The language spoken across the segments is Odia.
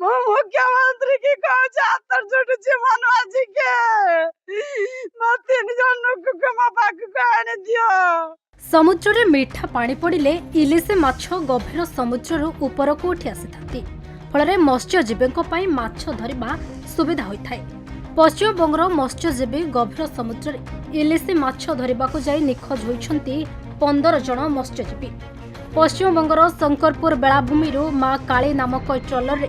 ମୁଁ ମୁଖ୍ୟମନ୍ତ୍ରୀ କି କହୁଛି ହାତ ଯୋଡୁଛି ମନ ଆଜିକେ ମୋ 3 ଜଣ ଲୋକଙ୍କୁ ମୋ ପାଖକୁ ଆଣି ଦିଅ। ସମୁଦ୍ରରେ ମିଠା ପାଣି ପଡ଼ିଲେ ଇଲିଶି ମାଛ ଗଭୀର ସମୁଦ୍ରରୁ ଉପରକୁ ଉଠି ଆସିଥାନ୍ତି। ଫଳରେ ମତ୍ସ୍ୟଜୀବୀଙ୍କ ପାଇଁ ମାଛ ଧରିବା ସୁବିଧା ହୋଇଥାଏ। ପଶ୍ଚିମବଙ୍ଗର ମତ୍ସ୍ୟଜୀବୀ ଗଭୀର ସମୁଦ୍ରରେ ଇଲିଶି ମାଛ ଧରିବାକୁ ଯାଇ ନିଖୋଜ ହୋଇଛନ୍ତି 15 ଜଣ ମତ୍ସ୍ୟଜୀବୀ। ପଶ୍ଚିମବଙ୍ଗର ଶଙ୍କରପୁର ବେଳାଭୂମିରୁ ମା କାଳୀ ନାମକ ଏହି ଟ୍ରଲରରେ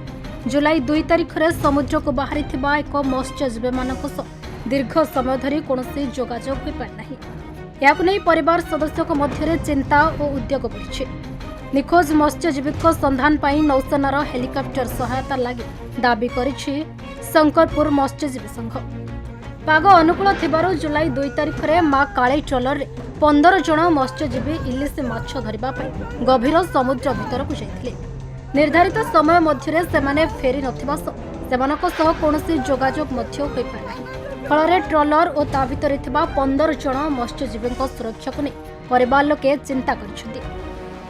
ଜୁଲାଇ 2 ତାରିଖରେ ସମୁଦ୍ରକୁ ବାହାରିଥିବା ଏକ ମତ୍ସ୍ୟଜୀବୀମାନଙ୍କ ସହ ଦୀର୍ଘ ସମୟ ଧରି କୌଣସି ଯୋଗାଯୋଗ ହୋଇପାରି ନାହିଁ। ଏହାକୁ ନେଇ ପରିବାର ସଦସ୍ୟଙ୍କ ମଧ୍ୟରେ ଚିନ୍ତା ଓ ଉଦ୍ବେଗ ବଢ଼ିଛି। ନିଖୋଜ ମତ୍ସ୍ୟଜୀବୀଙ୍କ ସନ୍ଧାନ ପାଇଁ ନୌସେନାର ହେଲିକପ୍ଟର ସହାୟତା ଲାଗି ଦାବି କରିଛି ଶଙ୍କରପୁର ମତ୍ସ୍ୟଜୀବୀ ସଂଘ। ପାଗ ଅନୁକୂଳ ଥିବାରୁ ଜୁଲାଇ 2 ତାରିଖରେ ମା କାଳୀ ଟ୍ରଲରରେ 15 ଜଣ ମତ୍ସ୍ୟଜୀବୀ ଇଲିଶି ମାଛ ଧରିବା ପାଇଁ ଗଭୀର ସମୁଦ୍ର ଭିତରକୁ ଯାଇଥିଲେ। ନିର୍ଦ୍ଧାରିତ ସମୟ ମଧ୍ୟରେ ସେମାନେ ଫେରି ନଥିବା ସହ ସେମାନଙ୍କ ସହ କୌଣସି ଯୋଗାଯୋଗ ମଧ୍ୟ ହୋଇପାରି ନାହିଁ। ଫଳରେ ଟ୍ରଲର ଓ ତା ଭିତରେ ଥିବା 15 ଜଣ ମତ୍ସ୍ୟଜୀବୀଙ୍କ ସୁରକ୍ଷାକୁ ନେଇ ପରିବାର ଲୋକେ ଚିନ୍ତା କରିଛନ୍ତି।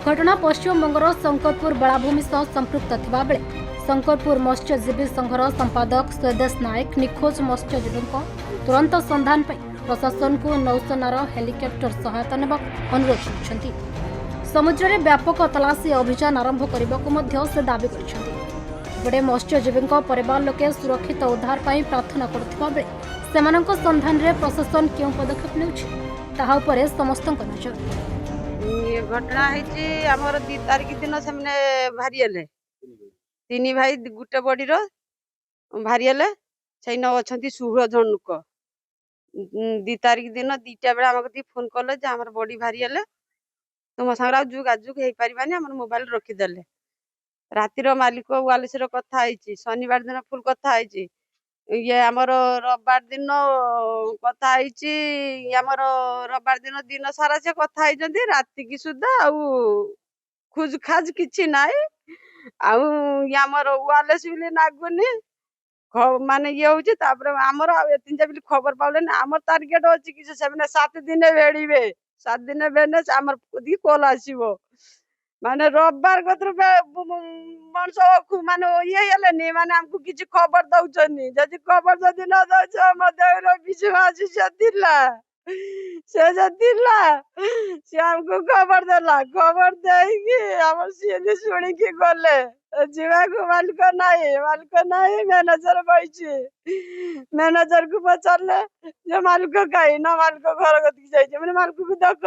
ଘଟଣା ପଶ୍ଚିମବଙ୍ଗର ଶଙ୍କରପୁର ବେଳାଭୂମି ସହ ସମ୍ପୃକ୍ତ ଥିବାବେଳେ ଶଙ୍କରପୁର ମତ୍ସ୍ୟଜୀବୀ ସଂଘର ସମ୍ପାଦକ ସ୍ୱଦେଶ ନାୟକ ନିଖୋଜ ମତ୍ସ୍ୟଜୀବୀଙ୍କ ତୁରନ୍ତ ସନ୍ଧାନ ପାଇଁ ପ୍ରଶାସନକୁ ନୌସେନାର ହେଲିକପ୍ଟର ସହାୟତା ନେବାକୁ ଅନୁରୋଧ କରିଛନ୍ତି। ସମୁଦ୍ରରେ ବ୍ୟାପକ ତଲାସୀ ଅଭିଯାନ ଆରମ୍ଭ କରିବାକୁ ମଧ୍ୟ ସେ ଦାବି କରିଛନ୍ତି। ଏପଟେ ମତ୍ସ୍ୟଜୀବୀଙ୍କ ପରିବାର ଲୋକେ ସୁରକ୍ଷିତ ଉଦ୍ଧାର ପାଇଁ ପ୍ରାର୍ଥନା କରୁଥିବା ବେଳେ ସେମାନଙ୍କ ସନ୍ଧାନରେ ପ୍ରଶାସନ କେଉଁ ପଦକ୍ଷେପ ନେଉଛି ତାହା ଉପରେ ସମସ୍ତଙ୍କ ନଜର। ଘଟଣା ହେଇଛି ଆମର 2 ତାରିଖ ଦିନ ସେମାନେ ବାହାରିଲେ 3 ଭାଇ ଗୋଟେ ବଡିର ବାହାରିଲେ ସେଇନ ଅଛନ୍ତି 16 ଜଣ ଲୋକ। 2 ତାରିଖ ଦିନ 2ଟା ବେଳେ ଆମକୁ ଫୋନ କଲେ ଯେ ଆମର ବଡି ବାହାରିଲେ ତୁମ ସାଙ୍ଗରେ ଆଉ ଯୋଗାଯୋଗ ହେଇପାରିବାନି, ଆମର ମୋବାଇଲ ରଖିଦେଲେ। ରାତିର ମାଲିକ ୱାଲିସର କଥା ହେଇଛି, ଶନିବାର ଦିନ ଫୁଲ କଥା ହେଇଛି, ଇଏ ଆମର ରବିବାର ଦିନ କଥା ହେଇଛି। ଆମର ରବିବାର ଦିନ ଦିନ ସାରା ସେ କଥା ହେଇଛନ୍ତି, ରାତିକି ସୁଦ୍ଧା ଆଉ ଖୋଜ ଖାଜ କିଛି ନାହିଁ। ଆଉ ଆମର ୱାଲେସ ବୋଲି ନାଗୁନି ମାନେ ଇଏ ହଉଛି। ତାପରେ ଆମର ଆଉ ଏତିକି ବୋଲି ଖବର ପାଇଲେନି। ଆମର ଟାର୍ଗେଟ ଅଛି କି ସେମାନେ 7 ଦିନେ ବେଡ଼ିବେ, 7 ଦିନେ ବେଡେ ଆମର କଲ ଆସିବ। ମାନେ ରବିବାର କତରୁ ମଣିଷ ମାନେ ଇଏ ହେଲେନି, ମାନେ ଆମକୁ କିଛି ଖବର ଦଉଛନ୍ତି। ଯଦି ଖବର ଯଦି ନ ଦଉଛ ମୋ ଦେହର ବିଶ୍ୱାସ ଥିଲା ସେ ଥିଲା ସେ ଆମକୁ ଖବର ଦେଲା। ଖବର ଦେଇକି ଆମର ସିଏ ଶୁଣିକି ଗଲେ। ଯିବାକୁ ମାଲିକ ନାହିଁ ମ୍ୟାନେଜର ବଇଛି। ମ୍ୟାନେଜରକୁ ପଚାରିଲେ ଯେ ମାଲିକ କାହିଁ ନା, ମାଲିକ ଘର କତିକି ଯାଇଛି। ମାନେ ମାଲିକକୁ ଦେଖ,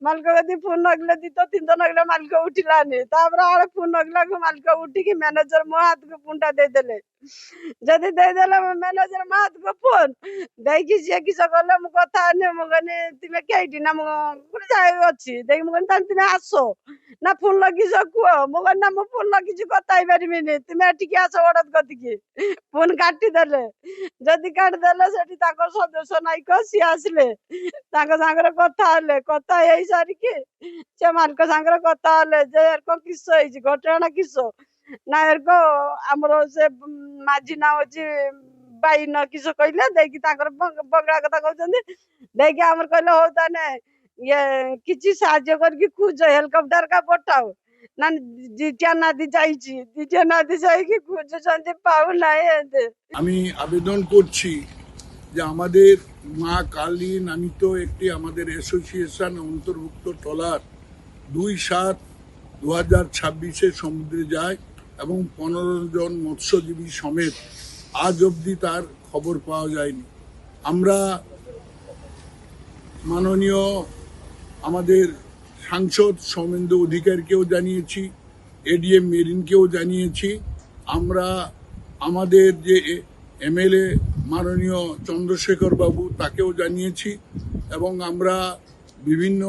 ମାଲିକ କତିକି ଫୋନ ନଗିଲେ 2 3 ଥର ନଗିଲେ ମାଲିକ ଉଠିଲାନି। ତାପରେ ଆଳେ ଫୋନ ନଗିଲାକୁ ମାଲିକ ଉଠିକି ମ୍ୟାନେଜର ମୋ ହାତକୁ ଫୋନଟା ଦେଇଦେଲେ। ଯଦି ଦେଇଦେଲେ ମ୍ୟାନେଜର ମୋ ହାତକୁ ଫୋନ ଦେଇକି ସିଏ କିସ କଲେ, ମୁଁ କଥା ହେନି। ମୁଁ କହିନି ତୁମେ କେଇଟି ନା, ମୁଁ ଗୋଟେ ଜାଗାରେ ଅଛି ଦେଇକି ମୁଁ କହିନି ତାହେଲେ ତୁମେ ଆସ ନା ଫୋନ ଲଗିଛ କୁହ। ମୁଁ କହିନି ନା ମୁଁ ଫୋନ ଲଗିଛି କଥା ହେଇପାରିବିନି, ତୁମେ ଏଠିକି ଆସ ବଡଦ କତିକି। ଫୋନ କାଟିଦେଲେ। ଯଦି କାଟିଦେଲେ ସେଠି ତାଙ୍କ ସଦସ୍ୟ ନାୟକ ସିଏ ଆସିଲେ, ତାଙ୍କ ସାଙ୍ଗରେ କଥା ହେଲେ। କଥା ହେଇ ସାରିକି ସେ ମାଲିକ ସାଙ୍ଗରେ କଥା ହେଲେ ଯେ ଏରକ କିସ ହେଇଛି, ଘଟଣା କିସ ନା ଏରକ ଆମର ସେ ମାଝି ନା ଅଛି ବାଇନ କିସ କହିଲେ। ଦେଇକି ତାଙ୍କର ବଗଳା କଥା କହୁଛନ୍ତି। ଦେଇକି ଆମର କହିଲେ ହଉ ତାନେ ଇଏ କିଛି ସାହାଯ୍ୟ କରିକି ଖୋଜ, ହେଲିକପ୍ଟର କା ପଠାও না। 2টা নদী যাইছি, 2টা নদী যাইকি খুঁজুଛନ୍ତି পাউনাই। আমি আবেদন করছি যে আমাদের মা কালী নামিত একটি আমাদের অ্যাসোসিয়েশন অন্তর্ভুক্ত ট্রলার 2/7/2026 সমুদ্রে যায় এবং 15 জন মৎস্যজীবী সমেত আজ অবধি তার খবর পাওয়া যায়নি। আমরা মাননীয় আমাদের সাংসদ সৌমেন্দু অধিকারীকেও জানিয়েছি, এডিএম মেরিনকেও জানিয়েছি। আমরা আমাদের যে এমএলএ মাননীয় চন্দ্রশেখর বাবু তাকেও জানিয়েছি এবং আমরা বিভিন্ন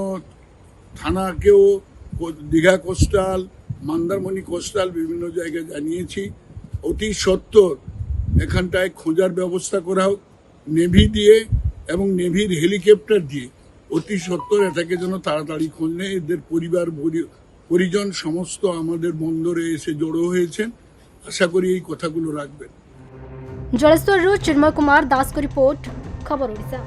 থানাকেও, দীঘা কোস্টাল, মন্দারমণি কোস্টাল বিভিন্ন জায়গায় জানিয়েছি। অতি সত্বর এখানটায় খোঁজার ব্যবস্থা করা হোক নেভি দিয়ে এবং নেভির হেলিকপ্টার দিয়ে। অতি সত্বর এটাকে যেন তাড়াতাড়ি খোঁজ নেয়। এদের পরিবার পরিজন সমস্ত আমাদের বন্দরে এসে জড়ো হয়েছেন। আশা করি এই কথাগুলো রাখবেন। জলেশ্বরରୁ ଚିନ୍ମୟ କୁମାର ଦାସଙ୍କ ରିପୋର୍ଟ, ଖବର ଓଡ଼ିଶା।